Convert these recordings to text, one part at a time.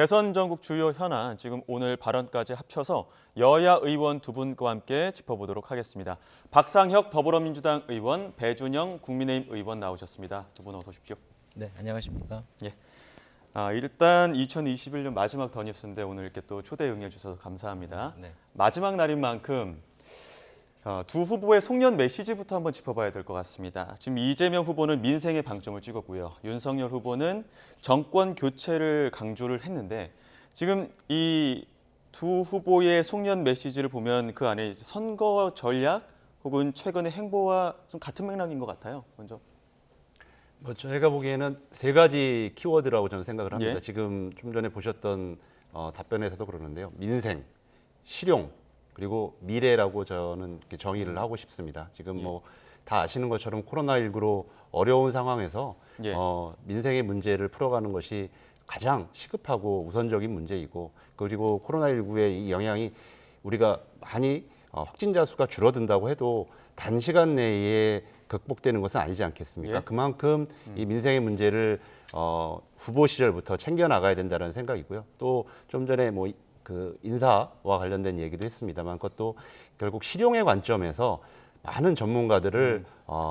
대선 전국 주요 현안, 지금 오늘 발언까지 합쳐서 여야 의원 두 분과 함께 짚어보도록 하겠습니다. 박상혁 더불어민주당 의원, 배준영 국민의힘 의원 나오셨습니다. 두 분 어서 오십시오. 네, 안녕하십니까. 예. 일단 2021년 마지막 더 뉴스인데 오늘 이렇게 또 초대 응해 주셔서 감사합니다. 네. 마지막 날인 만큼 두 후보의 송년 메시지부터 한번 짚어봐야 될 것 같습니다. 지금 이재명 후보는 민생에 방점을 찍었고요. 윤석열 후보는 정권 교체를 강조를 했는데 지금 이 두 후보의 송년 메시지를 보면 그 안에 선거 전략 혹은 최근의 행보와 좀 같은 맥락인 것 같아요. 먼저. 저희가 보기에는 세 가지 키워드라고 저는 생각을 합니다. 예. 지금 좀 전에 보셨던 답변에서도 그러는데요. 민생, 실용, 그리고 미래라고 저는 이렇게 정의를 하고 싶습니다. 지금 뭐 다 아시는 것처럼 코로나19로 어려운 상황에서 예. 민생의 문제를 풀어가는 것이 가장 시급하고 우선적인 문제이고, 그리고 코로나19의 이 영향이 우리가 많이 확진자 수가 줄어든다고 해도 단시간 내에 극복되는 것은 아니지 않겠습니까? 예. 그만큼 이 민생의 문제를 후보 시절부터 챙겨 나가야 된다는 생각이고요. 또 좀 전에 뭐 그 인사와 관련된 얘기도 했습니다만, 그것도 결국 실용의 관점에서 많은 전문가들을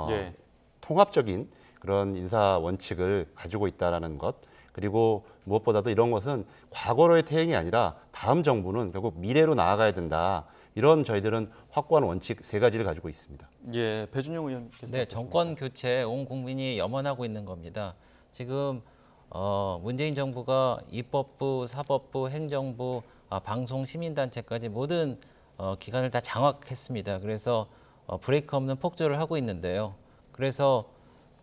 예. 통합적인 그런 인사 원칙을 가지고 있다라는 것, 그리고 무엇보다도 이런 것은 과거로의 태행이 아니라 다음 정부는 결국 미래로 나아가야 된다. 이런 저희들은 확고한 원칙 세 가지를 가지고 있습니다. 예, 배준영 의원께서. 네, 정권 교체 온 국민이 염원하고 있는 겁니다. 지금 문재인 정부가 입법부, 사법부, 행정부, 방송, 시민단체까지 모든 기관을 다 장악했습니다. 그래서 브레이크 없는 폭주를 하고 있는데요. 그래서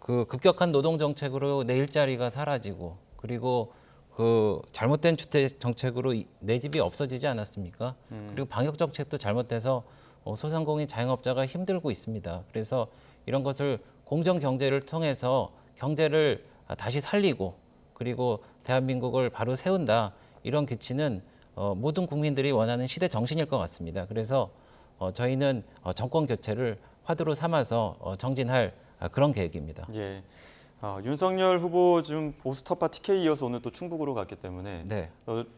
그 급격한 노동 정책으로 내 일자리가 사라지고, 그리고 그 잘못된 주택 정책으로 내 집이 없어지지 않았습니까? 그리고 방역 정책도 잘못돼서 소상공인 자영업자가 힘들고 있습니다. 그래서 이런 것을 공정 경제를 통해서 경제를 다시 살리고, 그리고 대한민국을 바로 세운다, 이런 기치는 모든 국민들이 원하는 시대 정신일 것 같습니다. 그래서 저희는 정권 교체를 화두로 삼아서 정진할 그런 계획입니다. 예. 윤석열 후보 지금 보수터파 TK 이어서 오늘 또 충북으로 갔기 때문에 네.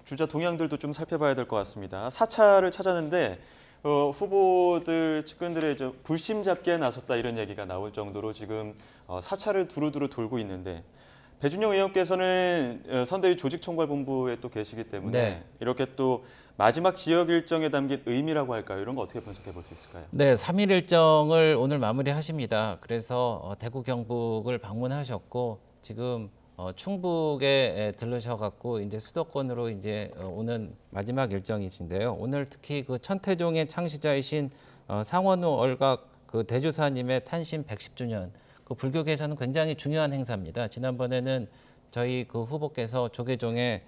주자 동향들도 좀 살펴봐야 될 것 같습니다. 사찰을 찾았는데 후보들 측근들의 불심 잡기에 나섰다 이런 얘기가 나올 정도로 지금 사찰을 두루두루 돌고 있는데, 배준영 의원께서는 선대위 조직총괄본부에 또 계시기 때문에 네. 이렇게 또 마지막 지역 일정에 담긴 의미라고 할까요? 이런 거 어떻게 분석해 볼 수 있을까요? 네, 3일 일정을 오늘 마무리하십니다. 그래서 대구 경북을 방문하셨고, 지금 충북에 들르셔갖고 이제 수도권으로 이제 오는 마지막 일정이신데요. 오늘 특히 그 천태종의 창시자이신 상원우 얼각 그 대주사님의 탄신 110주년, 그 불교계에서는 굉장히 중요한 행사입니다. 지난번에는 저희 그 후보께서 조계종의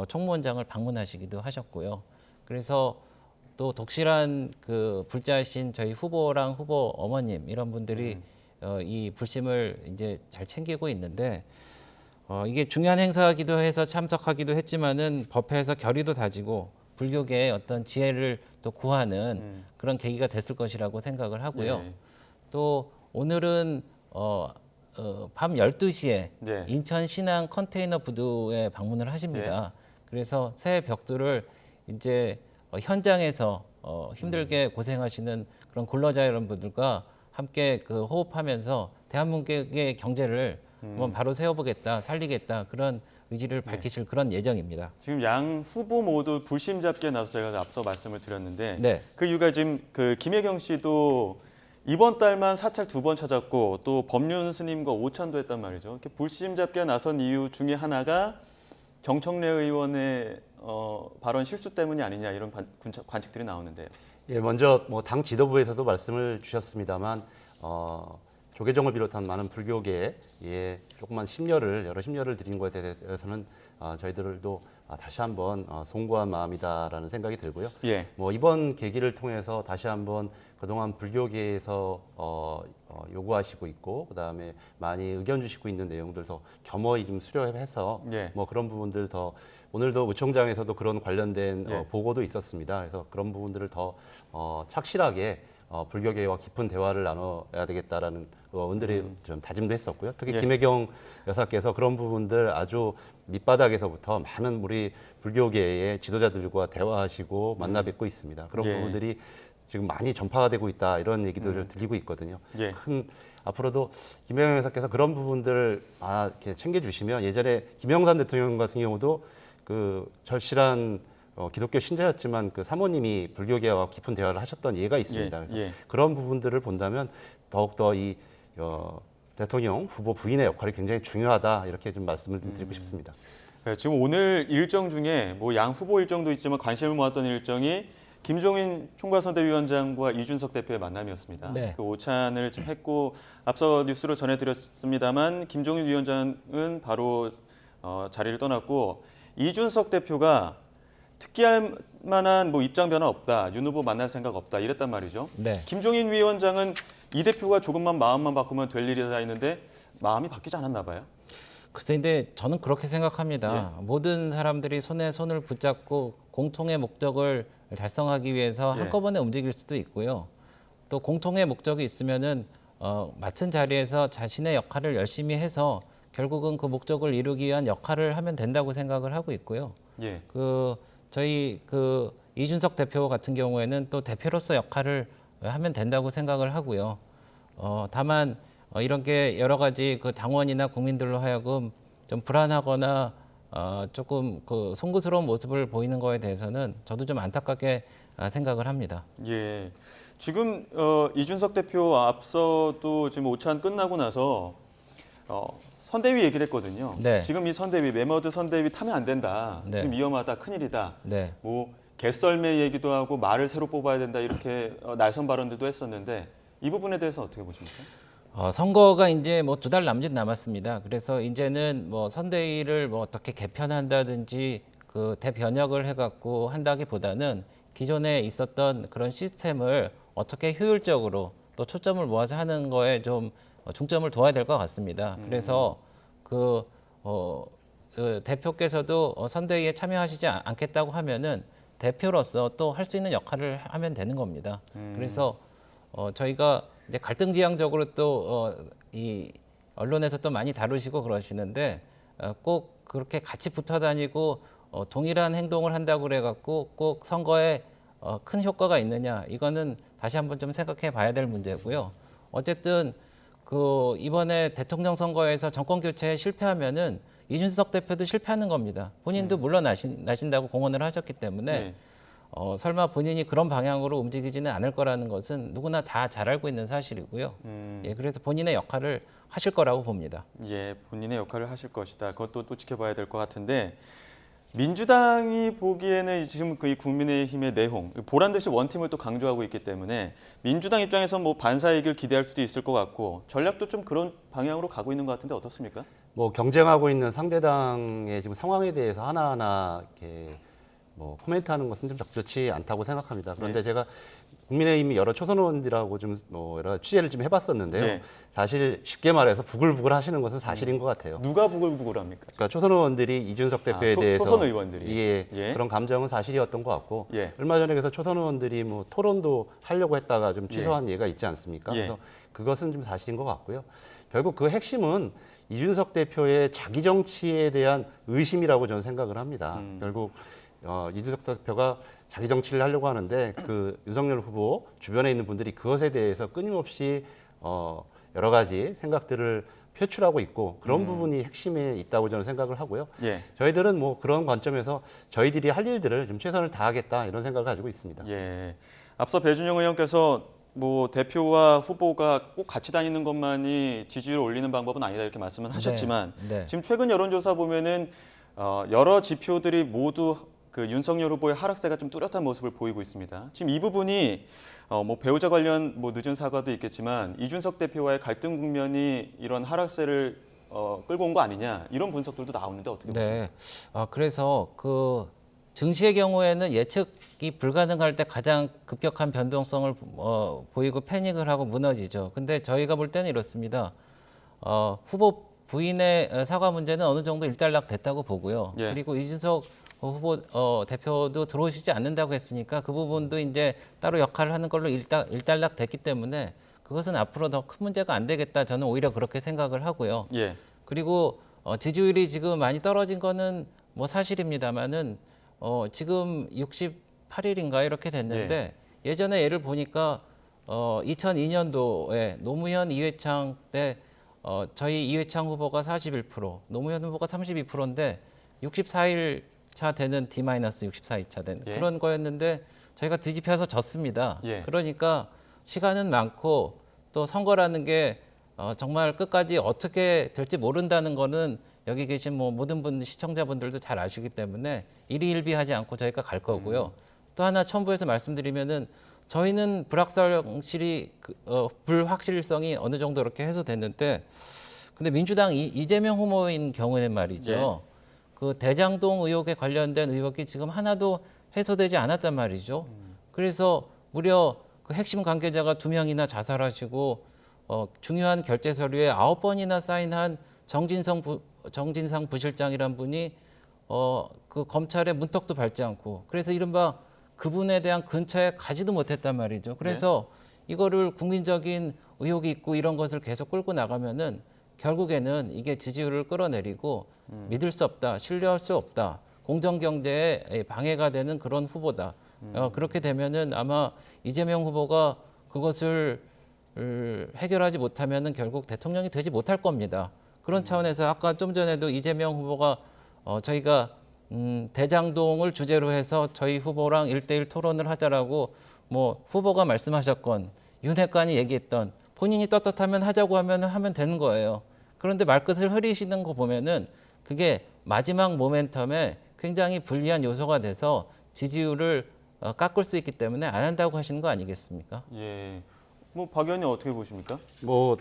총무원장을 방문하시기도 하셨고요. 그래서 또 독실한 그 불자이신 저희 후보랑 후보 어머님 이런 분들이 이 불심을 이제 잘 챙기고 있는데, 이게 중요한 행사이기도 해서 참석하기도 했지만은 법회에서 결의도 다지고 불교계의 어떤 지혜를 또 구하는 그런 계기가 됐을 것이라고 생각을 하고요. 예. 또 오늘은 밤 12시에 네. 인천 신안 컨테이너 부두에 방문을 하십니다. 그래서 새해 벽두를 이제 현장에서 힘들게 고생하시는 그런 근로자 여러분들과 함께 그 호흡하면서 대한민국의 경제를 한번 바로 세워보겠다, 살리겠다, 그런 의지를 밝히실 그런 예정입니다. 지금 양 후보 모두 불심 잡기에 나서 제가 앞서 말씀을 드렸는데 네. 그 이유가 지금 그 김혜경 씨도 이번 달만 사찰 2번 찾았고 또 법륜 스님과 오찬도 했단 말이죠. 이렇게 불심 잡기에 나선 이유 중에 하나가 정청래 의원의 발언 실수 때문이 아니냐 이런 관측들이 나오는데요. 예, 먼저 뭐 당 지도부에서도 말씀을 주셨습니다만 조계종을 비롯한 많은 불교계에 조그만 여러 심려를 드린 것에 대해서는 저희들도 다시 한번 송구한 마음이다라는 생각이 들고요. 예. 뭐 이번 계기를 통해서 다시 한번 그동안 불교계에서 요구하시고 있고, 그다음에 많이 의견 주시고 있는 내용들 더 겸허히 좀 수렴해서 예. 뭐 그런 부분들 더, 오늘도 의총장에서도 그런 관련된 예. 보고도 있었습니다. 그래서 그런 부분들을 더 착실하게 불교계와 깊은 대화를 나눠야 되겠다라는 의원들이 좀 다짐도 했었고요. 특히 예. 김혜경 여사께서 그런 부분들 아주 밑바닥에서부터 많은 우리 불교계의 지도자들과 대화하시고 만나 뵙고 있습니다. 그런 예. 부분들이 지금 많이 전파가 되고 있다 이런 얘기들을 들리고 있거든요. 예. 큰 앞으로도 김혜경 여사께서 그런 부분들을 이렇게 챙겨주시면 예전에 김영삼 대통령 같은 경우도 그 절실한 기독교 신자였지만 그 사모님이 불교계와 깊은 대화를 하셨던 예가 있습니다. 예, 그래서 예. 그런 부분들을 본다면 더욱더 이 대통령 후보 부인의 역할이 굉장히 중요하다 이렇게 좀 말씀을 좀 드리고 싶습니다. 네, 지금 오늘 일정 중에 뭐 양 후보 일정도 있지만 관심을 모았던 일정이 김종인 총괄선대위원장과 이준석 대표의 만남이었습니다. 네. 그 오찬을 좀 했고 앞서 뉴스로 전해드렸습니다만 김종인 위원장은 바로 자리를 떠났고 이준석 대표가 특기할 만한 뭐 입장 변화 없다, 윤 후보 만날 생각 없다 이랬단 말이죠. 네. 김종인 위원장은 이 대표가 조금만 마음만 바꾸면 될 일이다 했는데 마음이 바뀌지 않았나 봐요. 글쎄, 근데 저는 그렇게 생각합니다. 모든 사람들이 손에 손을 붙잡고 공통의 목적을 달성하기 위해서 예. 한꺼번에 움직일 수도 있고요. 또 공통의 목적이 있으면은 맡은 자리에서 자신의 역할을 열심히 해서 결국은 그 목적을 이루기 위한 역할을 하면 된다고 생각을 하고 있고요. 예. 저희 이준석 대표 같은 경우에는 또 대표로서 역할을 하면 된다고 생각을 하고요. 다만 이런 게 여러 가지 그 당원이나 국민들로 하여금 좀 불안하거나 조금 그 송구스러운 모습을 보이는 거에 대해서는 저도 좀 안타깝게 생각을 합니다. 예. 지금 이준석 대표 앞서도 지금 오찬 끝나고 나서 선대위 얘기를 했거든요. 네. 지금 이 선대위 매머드 선대위 타면 안 된다. 네. 지금 위험하다, 큰일이다. 네. 뭐 개썰매 얘기도 하고 말을 새로 뽑아야 된다 이렇게 날선 발언들도 했었는데 이 부분에 대해서 어떻게 보십니까? 선거가 이제 뭐 2달 남짓 남았습니다. 그래서 이제는 뭐 선대위를 뭐 어떻게 개편한다든지 그 대변혁을 해갖고 한다기보다는 기존에 있었던 그런 시스템을 어떻게 효율적으로 또 초점을 모아서 하는 거에 좀 중점을 둬야 될 것 같습니다. 그래서 그 대표께서도 선대위에 참여하시지 않겠다고 하면은 대표로서 또 할 수 있는 역할을 하면 되는 겁니다. 그래서 저희가 이제 갈등지향적으로 또 이 언론에서 또 많이 다루시고 그러시는데 꼭 그렇게 같이 붙어 다니고 동일한 행동을 한다고 그래갖고 꼭 선거에 큰 효과가 있느냐 이거는 다시 한번 좀 생각해 봐야 될 문제고요. 어쨌든 그 이번에 대통령 선거에서 정권 교체에 실패하면은 이준석 대표도 실패하는 겁니다. 본인도 물러나신다고 공언을 하셨기 때문에 네. 설마 본인이 그런 방향으로 움직이지는 않을 거라는 것은 누구나 다 잘 알고 있는 사실이고요. 예, 그래서 본인의 역할을 하실 거라고 봅니다. 예, 본인의 역할을 하실 것이다. 그것도 또 지켜봐야 될 것 같은데 민주당이 보기에는 지금 그 국민의힘의 내홍, 보란 듯이 원팀을 또 강조하고 있기 때문에 민주당 입장에서 뭐 반사이익을 기대할 수도 있을 것 같고 전략도 좀 그런 방향으로 가고 있는 것 같은데 어떻습니까? 뭐 경쟁하고 있는 상대당의 지금 상황에 대해서 하나하나 이렇게 뭐 코멘트하는 것은 좀 적절치 않다고 생각합니다. 그런데 제가 국민의힘이 여러 초선 의원들하고 좀 여러 취재를 좀 해봤었는데요. 네. 사실 쉽게 말해서 부글부글 하시는 것은 사실인 것 같아요. 누가 부글부글합니까? 그러니까 초선 의원들이 이준석 대표에 대해서 초선 의원들이 예, 그런 감정은 사실이었던 것 같고 예. 얼마 전에 그래서 초선 의원들이 뭐 토론도 하려고 했다가 좀 취소한 예가 있지 않습니까? 예. 그래서 그것은 좀 사실인 것 같고요. 결국 그 핵심은 이준석 대표의 자기 정치에 대한 의심이라고 저는 생각을 합니다. 결국 이준석 대표가 자기 정치를 하려고 하는데 그 윤석열 후보 주변에 있는 분들이 그것에 대해서 끊임없이 여러 가지 생각들을 표출하고 있고 그런 부분이 핵심에 있다고 저는 생각을 하고요. 예. 저희들은 뭐 그런 관점에서 저희들이 할 일들을 좀 최선을 다하겠다 이런 생각을 가지고 있습니다. 예. 앞서 배준영 의원께서 뭐 대표와 후보가 꼭 같이 다니는 것만이 지지율을 올리는 방법은 아니다 이렇게 말씀을 하셨지만 네. 지금 최근 여론조사 보면은 여러 지표들이 모두 그 윤석열 후보의 하락세가 좀 뚜렷한 모습을 보이고 있습니다. 지금 이 부분이 뭐 배우자 관련 뭐 늦은 사과도 있겠지만 이준석 대표와의 갈등 국면이 이런 하락세를 끌고 온 거 아니냐 이런 분석들도 나오는데 어떻게 보십니까? 네. 그래서 그 증시의 경우에는 예측이 불가능할 때 가장 급격한 변동성을 보이고 패닉을 하고 무너지죠. 근데 저희가 볼 때는 이렇습니다. 후보 부인의 사과 문제는 어느 정도 일단락 됐다고 보고요. 예. 그리고 이준석 대표도 들어오시지 않는다고 했으니까 그 부분도 이제 따로 역할을 하는 걸로 일단락 됐기 때문에 그것은 앞으로 더 큰 문제가 안 되겠다. 저는 오히려 그렇게 생각을 하고요. 예. 그리고 지지율이 지금 많이 떨어진 거는 뭐 사실입니다만은 지금 68일인가 이렇게 됐는데 예전에 예를 보니까 2002년도에 노무현 이회창 때 저희 이회창 후보가 41%, 노무현 후보가 32%인데 64일 차 되는 D-64일 차 되는 예. 그런 거였는데 저희가 뒤집혀서 졌습니다. 예. 그러니까 시간은 많고 또 선거라는 게 정말 끝까지 어떻게 될지 모른다는 거는 여기 계신 뭐 모든 분 시청자분들도 잘 아시기 때문에 일희일비하지 않고 저희가 갈 거고요. 또 하나 첨부해서 말씀드리면은 저희는 불확실성이 어느 정도 이렇게 해소됐는데 근데 민주당 이재명 후보인 경우에는 말이죠. 그 대장동 의혹에 관련된 의혹이 지금 하나도 해소되지 않았단 말이죠. 그래서 무려 그 핵심 관계자가 2명이나 자살하시고 중요한 결재 서류에 9번이나 사인한 정진상 부실장이란 분이 그 검찰의 문턱도 밟지 않고 그래서 이른바 그분에 대한 근처에 가지도 못했단 말이죠. 그래서 이거를 국민적인 의혹이 있고 이런 것을 계속 끌고 나가면은 결국에는 이게 지지율을 끌어내리고 믿을 수 없다, 신뢰할 수 없다, 공정 경제에 방해가 되는 그런 후보다. 그렇게 되면은 아마 이재명 후보가 그것을 해결하지 못하면은 결국 대통령이 되지 못할 겁니다. 그런 차원에서 아까 좀 전에도 이재명 후보가 저희가 대장동을 주제로 해서 저희 후보랑 1대1 토론을 하자라고 뭐 후보가 말씀하셨건 윤핵관이 얘기했던 본인이 떳떳하면 하자고 하면 되는 거예요. 그런데 말끝을 흐리시는 거 보면은 그게 마지막 모멘텀에 굉장히 불리한 요소가 돼서 지지율을 깎을 수 있기 때문에 안 한다고 하시는 거 아니겠습니까? 예. 뭐 박 의원님 어떻게 보십니까? 뭐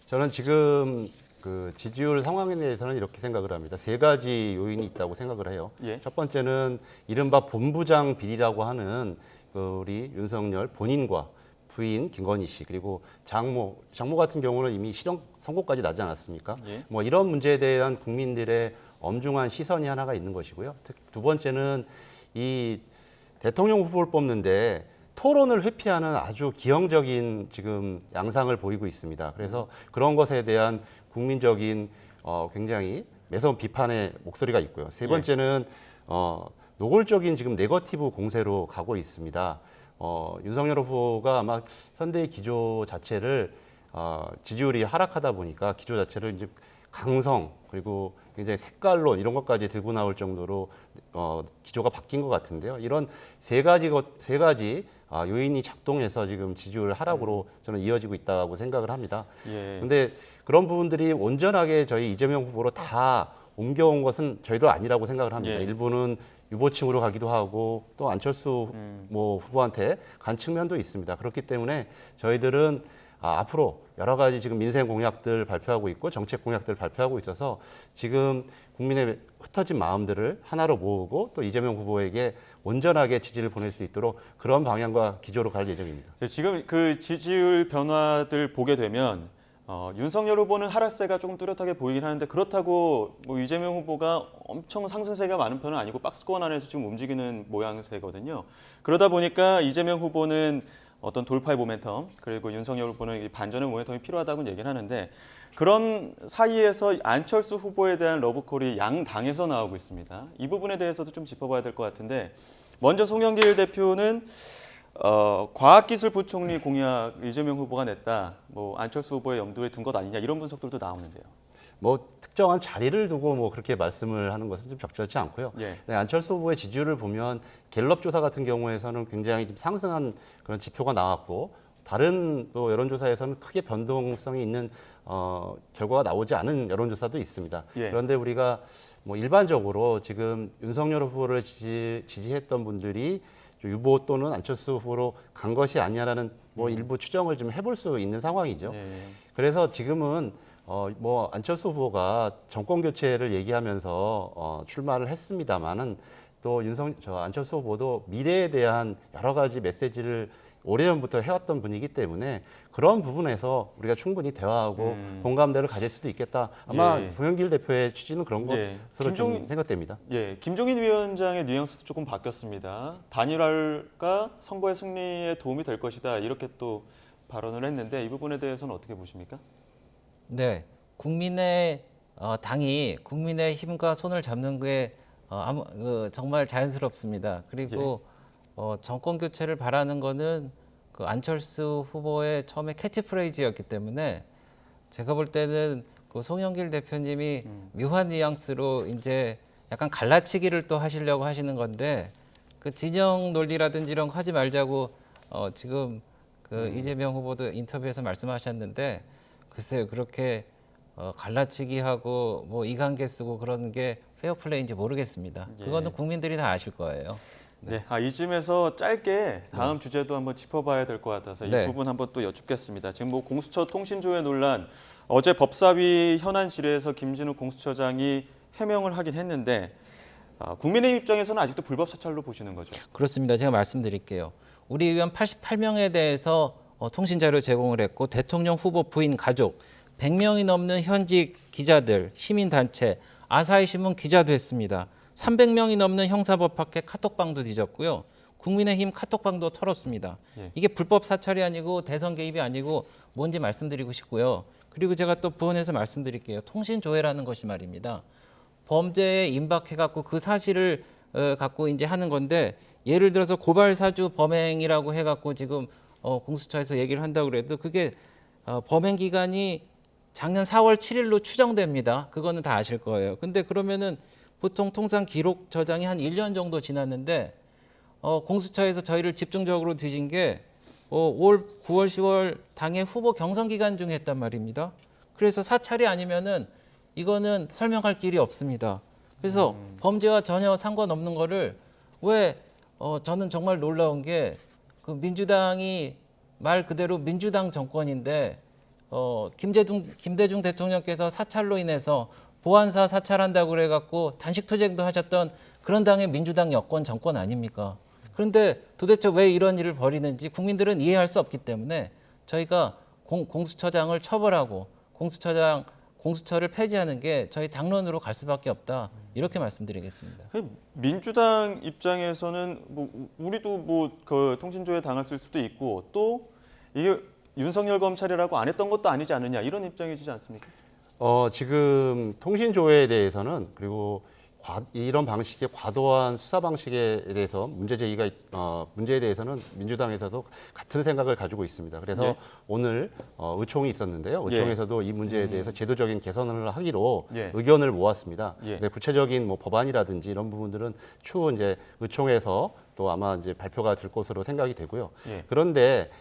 저는 지금 그 지지율 상황에 대해서는 이렇게 생각을 합니다. 3가지 요인이 있다고 생각을 해요. 예. 첫 번째는 이른바 본부장 비리라고 하는 우리 윤석열 본인과 부인 김건희 씨 그리고 장모 같은 경우는 이미 실형 선고까지 나지 않았습니까? 예. 뭐 이런 문제에 대한 국민들의 엄중한 시선이 하나가 있는 것이고요. 두 번째는 이 대통령 후보를 뽑는데 토론을 회피하는 아주 기형적인 지금 양상을 보이고 있습니다. 그래서 그런 것에 대한 국민적인 굉장히 매서운 비판의 목소리가 있고요. 세 번째는 노골적인 지금 네거티브 공세로 가고 있습니다. 윤석열 후보가 아마 선대위 기조 자체를 지지율이 하락하다 보니까 기조 자체를 이제 강성 그리고 굉장히 색깔론 이런 것까지 들고 나올 정도로 기조가 바뀐 것 같은데요. 이런 세 가지 요인이 작동해서 지금 지지율 하락으로 저는 이어지고 있다고 생각을 합니다. 그런데 그런 부분들이 온전하게 저희 이재명 후보로 다 옮겨온 것은 저희도 아니라고 생각을 합니다. 일부는 유보층으로 가기도 하고 또 안철수 뭐 후보한테 간 측면도 있습니다. 그렇기 때문에 저희들은 앞으로 여러 가지 지금 민생 공약들 발표하고 있고 정책 공약들 발표하고 있어서 지금 국민의 흩어진 마음들을 하나로 모으고 또 이재명 후보에게 온전하게 지지를 보낼 수 있도록 그런 방향과 기조로 갈 예정입니다. 지금 그 지지율 변화들 보게 되면 윤석열 후보는 하락세가 조금 뚜렷하게 보이긴 하는데 그렇다고 뭐 이재명 후보가 엄청 상승세가 많은 편은 아니고 박스권 안에서 지금 움직이는 모양새거든요. 그러다 보니까 이재명 후보는 어떤 돌파의 모멘텀 그리고 윤석열 후보는 반전의 모멘텀이 필요하다고 얘기를 하는데 그런 사이에서 안철수 후보에 대한 러브콜이 양 당에서 나오고 있습니다. 이 부분에 대해서도 좀 짚어봐야 될 것 같은데 먼저 송영길 대표는 과학기술부총리 공약 이재명 후보가 냈다. 뭐 안철수 후보의 염두에 둔 것 아니냐 이런 분석들도 나오는데요. 뭐 특정한 자리를 두고 뭐 그렇게 말씀을 하는 것은 좀 적절치 않고요. 네, 안철수 후보의 지지율을 보면 갤럽 조사 같은 경우에서는 굉장히 좀 상승한 그런 지표가 나왔고 다른 또 여론조사에서는 크게 변동성이 있는 결과가 나오지 않은 여론조사도 있습니다. 그런데 우리가 뭐 일반적으로 지금 윤석열 후보를 지지했던 분들이 유보 또는 안철수 후보로 간 것이 아니냐라는 뭐 일부 추정을 좀 해볼 수 있는 상황이죠. 그래서 지금은 뭐 안철수 후보가 정권 교체를 얘기하면서 출마를 했습니다만은 또 안철수 후보도 미래에 대한 여러 가지 메시지를 오래전부터 해왔던 분이기 때문에 그런 부분에서 우리가 충분히 대화하고 공감대를 가질 수도 있겠다. 아마 예. 송영길 대표의 취지는 그런 예. 것으로 좀 생각됩니다. 예, 김종인 위원장의 뉘앙스도 조금 바뀌었습니다. 단일화가 선거의 승리에 도움이 될 것이다. 이렇게 또 발언을 했는데 이 부분에 대해서는 어떻게 보십니까? 네, 국민의 당이 국민의 힘과 손을 잡는 게 정말 자연스럽습니다. 그리고 정권 교체를 바라는 거는 그 안철수 후보의 처음에 캐치프레이즈였기 때문에 제가 볼 때는 그 송영길 대표님이 묘한 뉘앙스로 이제 약간 갈라치기를 또 하시려고 하시는 건데 그 진영 논리라든지 이런 거 하지 말자고 지금 그 이재명 후보도 인터뷰에서 말씀하셨는데 글쎄요 그렇게 갈라치기하고 뭐 이관계 쓰고 그러는 게 페어플레이인지 모르겠습니다. 예. 그거는 국민들이 다 아실 거예요. 네, 이쯤에서 짧게 다음 주제도 한번 짚어봐야 될 것 같아서 이 네. 부분 한번 또 여쭙겠습니다. 지금 뭐 공수처 통신조회 논란 어제 법사위 현안실에서 김진욱 공수처장이 해명을 하긴 했는데 국민의힘 입장에서는 아직도 불법 사찰로 보시는 거죠? 그렇습니다. 제가 말씀드릴게요. 우리 의원 88명에 대해서 통신 자료 제공을 했고 대통령 후보 부인 가족 100명이 넘는 현직 기자들, 시민단체, 아사히 신문 기자도 했습니다. 300명이 넘는 형사법학회 카톡방도 뒤졌고요. 국민의힘 카톡방도 털었습니다. 예. 이게 불법 사찰이 아니고 대선 개입이 아니고 뭔지 말씀드리고 싶고요. 그리고 제가 또 부언해서 말씀드릴게요. 통신조회라는 것이 말입니다. 범죄에 임박해갖고 그 사실을 갖고 이제 하는 건데 예를 들어서 고발사주 범행이라고 해갖고 지금 공수처에서 얘기를 한다고 그래도 그게 범행 기간이 작년 4월 7일로 추정됩니다. 그거는 다 아실 거예요. 근데 그러면은 보통 통상 기록 저장이 한 1년 정도 지났는데 공수처에서 저희를 집중적으로 뒤진 게 올 9월, 10월 당의 후보 경선 기간 중에 했단 말입니다. 그래서 사찰이 아니면은 이거는 설명할 길이 없습니다. 그래서 범죄와 전혀 상관없는 거를 왜 저는 정말 놀라운 게 그 민주당이 말 그대로 민주당 정권인데 김대중 대통령께서 사찰로 인해서 보안사 사찰한다고 그래갖고 단식투쟁도 하셨던 그런 당의 민주당 여권 정권 아닙니까? 그런데 도대체 왜 이런 일을 벌이는지 국민들은 이해할 수 없기 때문에 저희가 공수처장을 처벌하고 공수처를 폐지하는 게 저희 당론으로 갈 수밖에 없다. 이렇게 말씀드리겠습니다. 민주당 입장에서는 뭐 우리도 뭐 그 통신조회 당했을 수도 있고 또 이게 윤석열 검찰이라고 안 했던 것도 아니지 않느냐 이런 입장이지 않습니까? 지금 통신조회에 대해서는 그리고 이런 방식의 과도한 수사 방식에 대해서 문제에 대해서는 민주당에서도 같은 생각을 가지고 있습니다. 그래서 예. 오늘 의총이 있었는데요. 의총에서도 이 문제에 대해서 제도적인 개선을 하기로 예. 의견을 모았습니다. 예. 네, 구체적인 뭐 법안이라든지 이런 부분들은 추후 이제 의총에서 또 아마 이제 발표가 될 것으로 생각이 되고요. 예. 그런데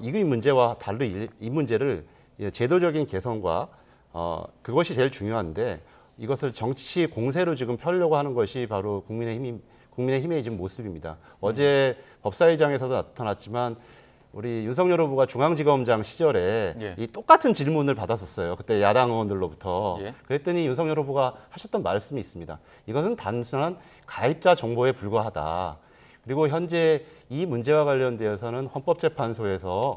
이 문제와 달리 이 문제를 제도적인 개선과 그것이 제일 중요한데 이것을 정치 공세로 지금 펴려고 하는 것이 바로 국민의힘의 지금 모습입니다. 어제 법사위장에서도 나타났지만 우리 윤석열 후보가 중앙지검장 시절에 예. 이 똑같은 질문을 받았었어요. 그때 야당 의원들로부터. 예. 그랬더니 윤석열 후보가 하셨던 말씀이 있습니다. 이것은 단순한 가입자 정보에 불과하다. 그리고 현재 이 문제와 관련되어서는 헌법재판소에서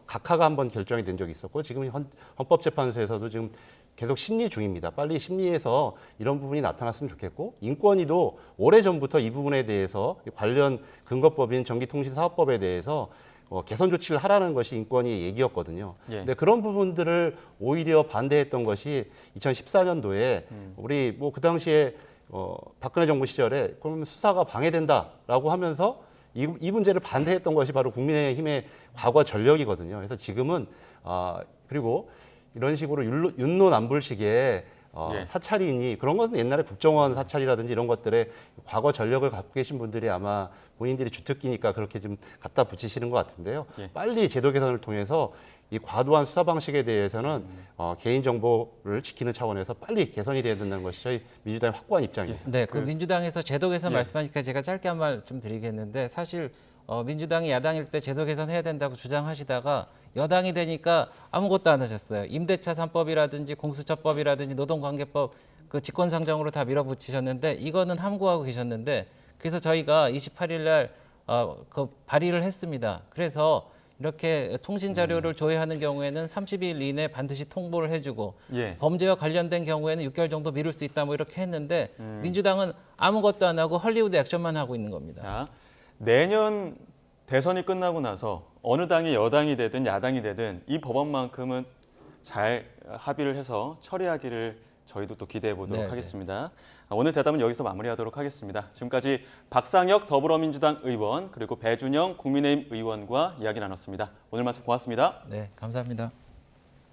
각하가 한번 결정이 된 적이 있었고 지금 헌법재판소에서도 지금 계속 심리 중입니다. 빨리 심리해서 이런 부분이 나타났으면 좋겠고 인권위도 오래전부터 이 부분에 대해서 관련 근거법인 전기통신사업법에 대해서 개선 조치를 하라는 것이 인권위의 얘기였거든요. 예. 근데 그런 부분들을 오히려 반대했던 것이 2014년도에 우리 뭐 그 당시에 박근혜 정부 시절에 그러면 수사가 방해된다라고 하면서 이 문제를 반대했던 것이 바로 국민의힘의 과거 전력이거든요. 그래서 지금은 그리고 이런 식으로 윤노남불식의 예. 사찰이니 그런 것은 옛날에 국정원 사찰이라든지 이런 것들에 과거 전력을 갖고 계신 분들이 아마 본인들이 주특기니까 그렇게 좀 갖다 붙이시는 것 같은데요. 예. 빨리 제도 개선을 통해서 이 과도한 수사 방식에 대해서는 개인 정보를 지키는 차원에서 빨리 개선이 돼야 된다는 것이 저희 민주당의 확고한 입장입니다. 네, 그 민주당에서 제도 개선 예. 말씀하시니까 제가 짧게 한 말씀 드리겠는데 사실 민주당이 야당일 때 제도 개선해야 된다고 주장하시다가 여당이 되니까 아무것도 안 하셨어요. 임대차 3법이라든지 공수처법이라든지 노동관계법 그 직권상정으로 다 밀어붙이셨는데 이거는 함구하고 계셨는데 그래서 저희가 28일 날 그 발의를 했습니다. 그래서 이렇게 통신 자료를 조회하는 경우에는 30일 이내 반드시 통보를 해주고 예. 범죄와 관련된 경우에는 6개월 정도 미룰 수 있다 뭐 이렇게 했는데 민주당은 아무것도 안 하고 헐리우드 액션만 하고 있는 겁니다. 자, 내년 대선이 끝나고 나서 어느 당이 여당이 되든 야당이 되든 이 법안만큼은 잘 합의를 해서 처리하기를 저희도 또 기대해 보도록 네, 하겠습니다. 오늘 대담은 여기서 마무리하도록 하겠습니다. 지금까지 박상혁 더불어민주당 의원 그리고 배준영 국민의힘 의원과 이야기 나눴습니다. 오늘 말씀 고맙습니다. 네, 감사합니다.